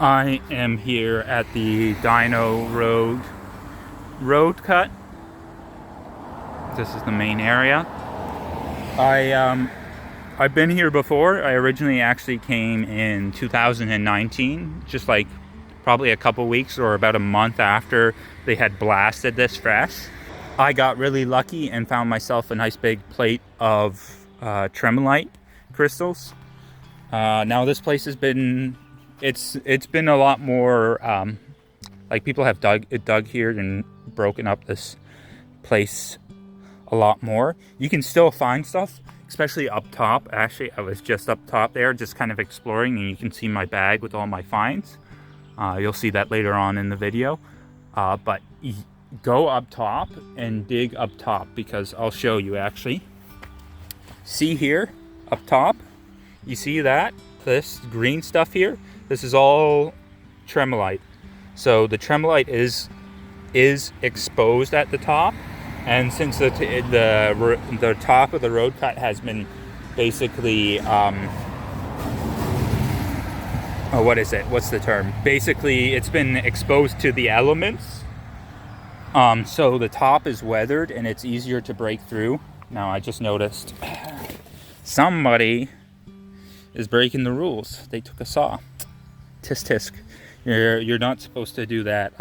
I am here at the Dyno Road Roadcut. This is the main area. I've been here before. I originally actually came in 2019, just like probably a couple weeks or about a month after they had blasted this fresh. I got really lucky and found myself a nice big plate of Actinolite crystals. Now this place has been, it's been a lot more, like people have dug here and broken up this place a lot more. You can still find stuff, especially up top. Actually, I was just up top there, just kind of exploring, and you can see my bag with all my finds. You'll see that later on in the video. But go up top and dig up top, because I'll show you actually. See here, up top, you see that? This green stuff here? This is all Actinolite. So the Actinolite is exposed at the top. And since the top of the road cut has been basically, what is it? What's the term? Basically, it's been exposed to the elements. So the top is weathered and it's easier to break through. Now I just noticed somebody is breaking the rules. They took a saw. Tisk tisk. You're not supposed to do that.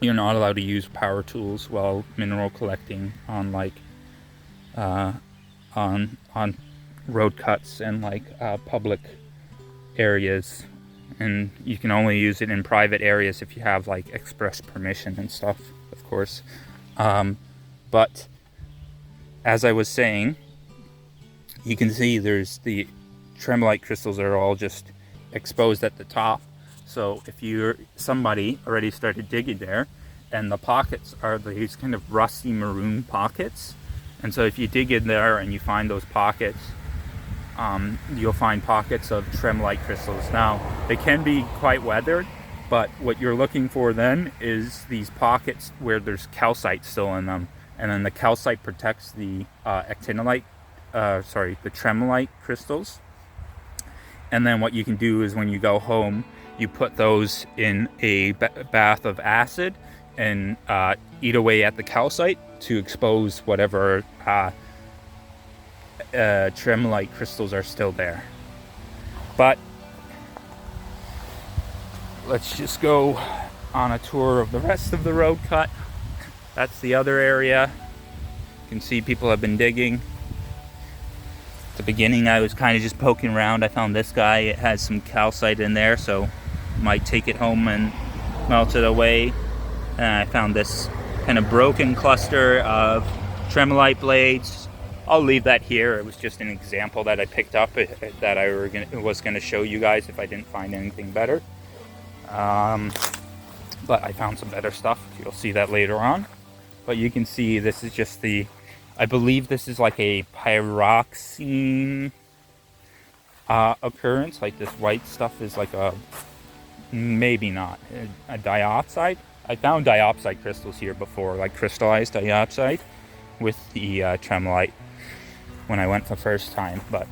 You're not allowed to use power tools while mineral collecting on like on road cuts and like public areas, and you can only use it in private areas if you have like express permission and stuff, of course. But as I was saying, you can see there's the Actinolite crystals are all just exposed at the top. So if somebody already started digging there, and the pockets are these kind of rusty maroon pockets, and so if you dig in there and you find those pockets, you'll find pockets of Actinolite crystals. Now they can be quite weathered, but what you're looking for then is these pockets where there's calcite still in them, and then the calcite protects the the Actinolite crystals. And then what you can do is when you go home, you put those in a bath of acid and eat away at the calcite to expose whatever Actinolite crystals are still there. But let's just go on a tour of the rest of the road cut. That's the other area. You can see people have been digging. At the beginning I was kind of just poking around. I found this guy. It has some calcite in there, so might take it home and melt it away. And I found this kind of broken cluster of Actinolite blades. I'll leave that here. It was just an example that I picked up that I was going to show you guys if I didn't find anything better. But I found some better stuff. You'll see that later on. But you can see this is just I believe this is like a pyroxene occurrence. Like this white stuff is like maybe not a diopside. I found diopside crystals here before, like crystallized diopside with the Actinolite when I went the first time, but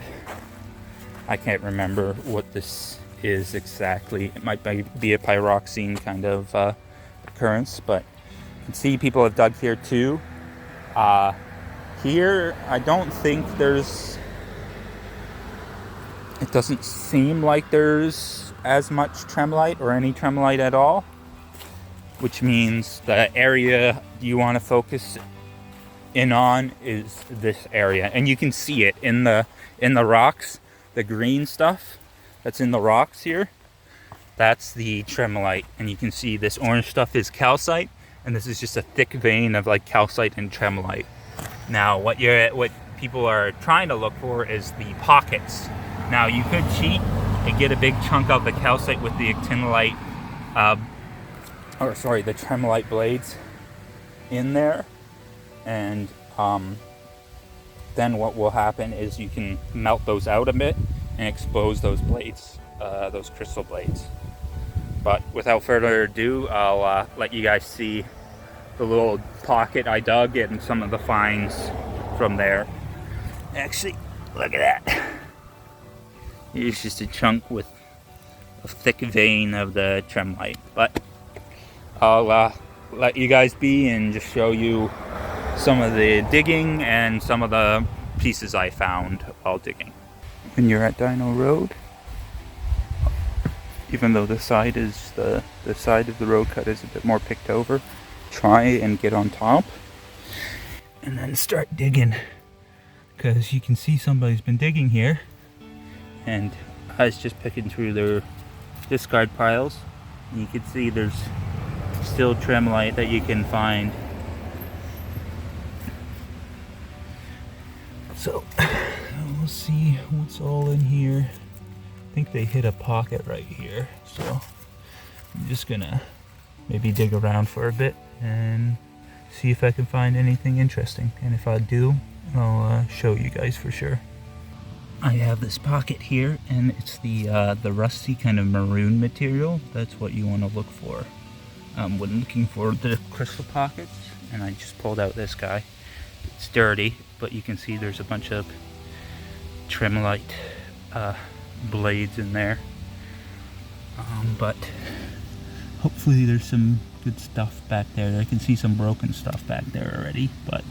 I can't remember what this is exactly. It might be a pyroxene kind of occurrence, but you can see people have dug here too. Here, I don't think it doesn't seem like there's as much Actinolite or any Actinolite at all, which means the area you want to focus in on is this area. And you can see it in the rocks, the green stuff that's in the rocks here. That's the Actinolite, and you can see this orange stuff is calcite, and this is just a thick vein of like calcite and Actinolite. Now, what people are trying to look for is the pockets. Now, you could cheat and get a big chunk of the calcite with the Actinolite, the Actinolite blades in there, and then what will happen is you can melt those out a bit and expose those blades, those crystal blades. But without further ado, I'll let you guys see the little pocket I dug and some of the finds from there. Actually, look at that. Here's just a chunk with thick vein of the tremolite. But I'll let you guys be and just show you some of the digging and some of the pieces I found while digging. When you're at Dyno Road, even though the side is the side of the road cut is a bit more picked over, try and get on top and then start digging, because you can see somebody's been digging here, and I was just picking through their discard piles, and you can see there's still tremolite that you can find. So we'll see what's all in here. I think they hit a pocket right here, so I'm just gonna maybe dig around for a bit and see if I can find anything interesting, and if I do, I'll show you guys for sure. I have this pocket here, and it's the rusty kind of maroon material. That's what you want to look for when looking for the crystal pockets. And I just pulled out this guy. It's dirty, but you can see there's a bunch of tremolite blades in there. But hopefully there's some good stuff back there. I can see some broken stuff back there already, but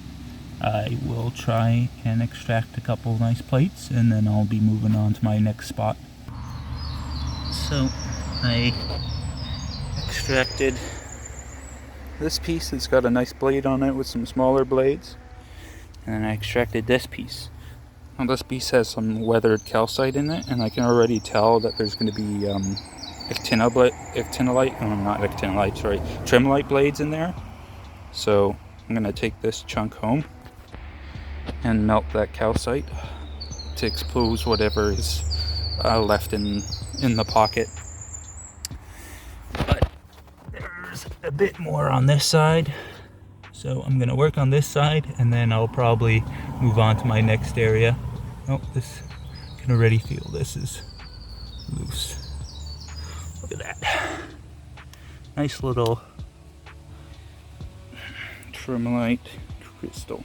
I will try and extract a couple nice plates, and then I'll be moving on to my next spot. So I extracted this piece that's got a nice blade on it with some smaller blades, and then I extracted this piece. Now this piece has some weathered calcite in it, and I can already tell that there's going to be tremolite blades in there. So I'm going to take this chunk home and melt that calcite to expose whatever is left in the pocket. But there's a bit more on this side, so I'm going to work on this side, and then I'll probably move on to my next area. Oh, this, I can already feel this is loose. Look at that. Nice little tremolite crystal.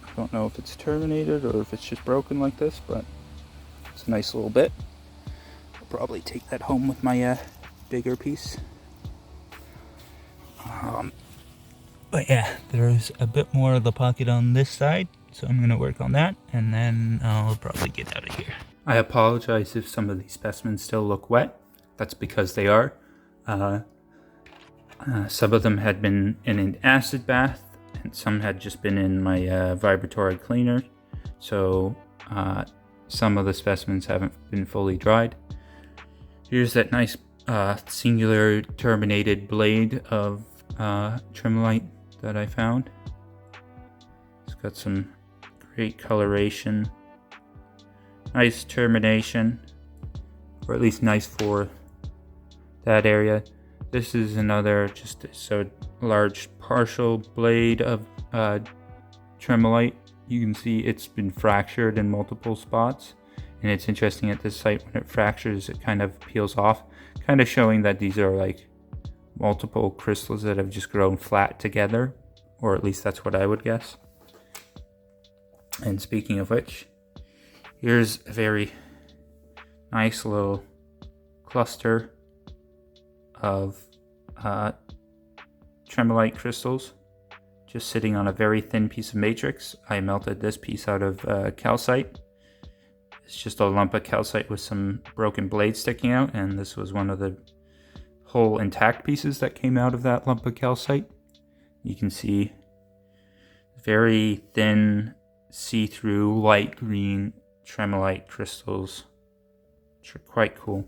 I don't know if it's terminated or if it's just broken like this, but it's a nice little bit. I'll probably take that home with my bigger piece. But yeah, there's a bit more of the pocket on this side, so I'm going to work on that, and then I'll probably get out of here. I apologize if some of these specimens still look wet. That's because they are. Some of them had been in an acid bath, and some had just been in my vibratory cleaner. So some of the specimens haven't been fully dried. Here's that nice singular terminated blade of tremolite that I found. It's got some great coloration, nice termination, or at least nice for that area. This is another just so large partial blade of tremolite. You can see it's been fractured in multiple spots, and it's interesting at this site when it fractures it kind of peels off, kind of showing that these are like multiple crystals that have just grown flat together, or at least that's what I would guess. And speaking of which, here's a very nice little cluster of tremolite crystals just sitting on a very thin piece of matrix. I melted this piece out of calcite. It's just a lump of calcite with some broken blades sticking out, and this was one of the whole intact pieces that came out of that lump of calcite. You can see very thin, see-through, light green tremolite crystals, which are quite cool.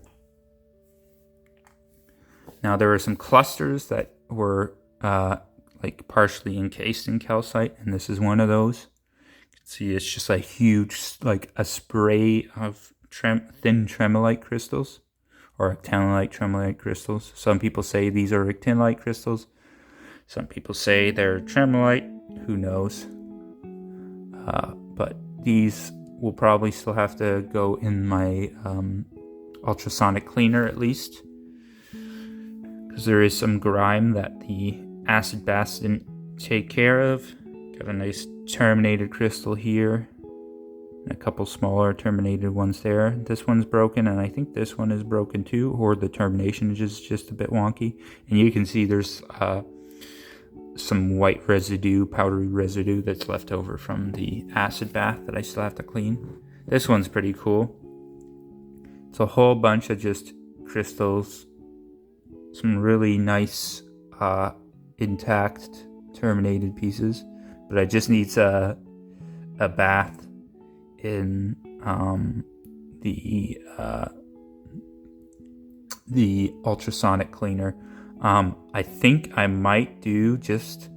Now there are some clusters that were like partially encased in calcite, and this is one of those. You can see it's just a huge, like a spray of thin tremolite crystals, or actinolite tremolite crystals. Some people say these are actinolite crystals. Some people say they're tremolite. Who knows? But these will probably still have to go in my ultrasonic cleaner at least, because there is some grime that the acid bath didn't take care of. Got a nice terminated crystal here. and a couple smaller terminated ones there. This one's broken, and I think this one is broken too, or the termination is just a bit wonky. And you can see there's some white residue, powdery residue that's left over from the acid bath that I still have to clean. This one's pretty cool. It's a whole bunch of just crystals, some really nice intact terminated pieces, but it just needs a bath in the ultrasonic cleaner. I think I might do just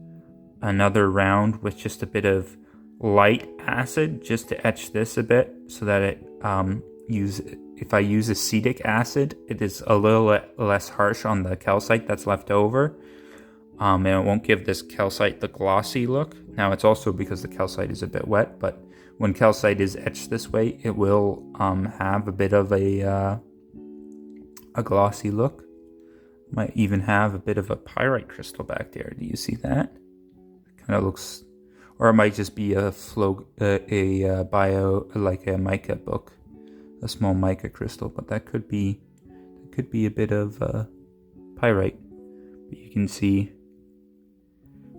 another round with just a bit of light acid just to etch this a bit, so that it if I use acetic acid, it is a little less harsh on the calcite that's left over, and it won't give this calcite the glossy look. Now, it's also because the calcite is a bit wet, but when calcite is etched this way, it will have a bit of a glossy look. Might even have a bit of a pyrite crystal back there. Do you see that? Kind of looks, or it might just be a bio, like a mica book, a small mica crystal. But that could be a bit of pyrite. But you can see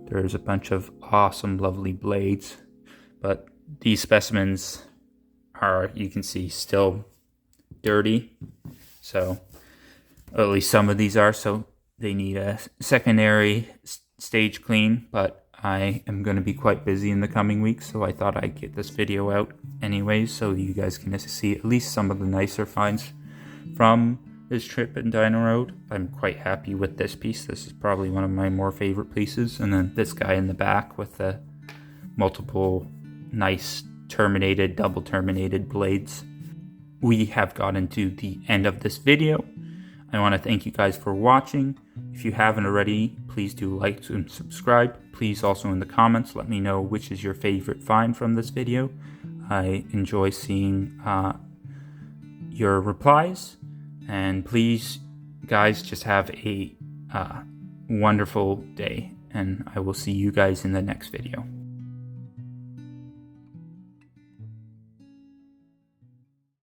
there's a bunch of awesome, lovely blades. But these specimens are, you can see, still dirty. So, at least some of these are, so they need a secondary stage clean, but I am going to be quite busy in the coming weeks, so I thought I'd get this video out anyways, so you guys can see at least some of the nicer finds from this trip in Dyno Road. I'm quite happy with this piece. This is probably one of my more favorite pieces. And then this guy in the back with the multiple nice terminated, double terminated blades. We have gotten to the end of this video. I want to thank you guys for watching. If you haven't already, please do like and subscribe. Please also in the comments let me know which is your favorite find from this video. I enjoy seeing your replies. And please, guys, just have a wonderful day. And I will see you guys in the next video.